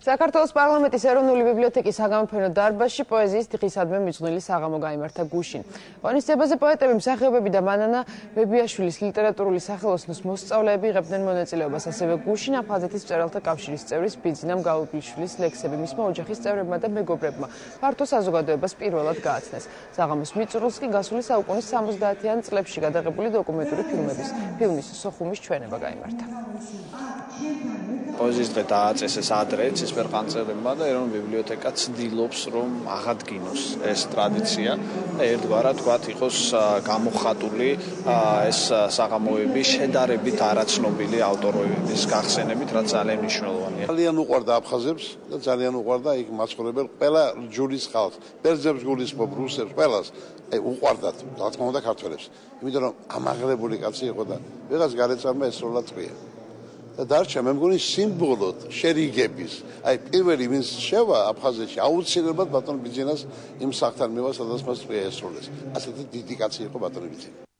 საქართველოს პარლამენტის ეროვნული ბიბლიოთეკის საგამოფენო დარბაზში პოეზიის დღისადმი მიძღვნილი საღამო გაიმართა გუშინ. ღონისძიებაზე პოეტები, მსახიობები და მანანა ბებიაშვილის ლიტერატურული სახელოსნოს მოსწავლეები იღებდნენ მონაწილეობას, ასევე გუშინ აფხაზეთის მწერალთა კავშირის წევრის ბიძინა მგალობლიშვილის ლექსები მისმა ოჯახის წევრებმა და მეგობრებმა ფართო საზოგადოებას პირველად გააცნეს. საღამოს მიწურულს კი გასული საუკუნის 70-იან წლებში გადაღებული დოკუმენტური ფილმის სოხუმის ჩვენება გაიმართა. პოეზიის დღე დააწესეს ადრეც ესპერყანწელებმა და ეროვნული ბიბლიოთეკა ცდილობს რომ აღადგინოს ეს ტრადიცია და ერთგვარად თქვათ იყოს გამოხატული ეს საღამოები შედარებით არაცნობილი ავტორების გახსენებით, რაც ძალიან მნიშვნელოვანია. ძალიან უყვარდა აფხაზებს და ძალიან უყვარდა იქ მაცხოვრებელ ყველა ჯურის ხალხს, ბერძნებს გულისხმობ, რუსებს, ყველას. უყვარდათ, რა თქმა უნდა, ქართველებს. იმიტომ რომ ამაღლებული კაცი იყო და ვიღაც გარეცარმა ესროლა წვია. და დარჩა მე მგონი სიმბოლოდ შერიგების. აი პირველი ვინც შევა აფხაზეთში აუცილებლად ბატონ ბიძინას იმ სახლთან მივა, სადაც მას წვია ესროლეს. ასეთი დიდი კაცი იყო ბატონი ბიძინა.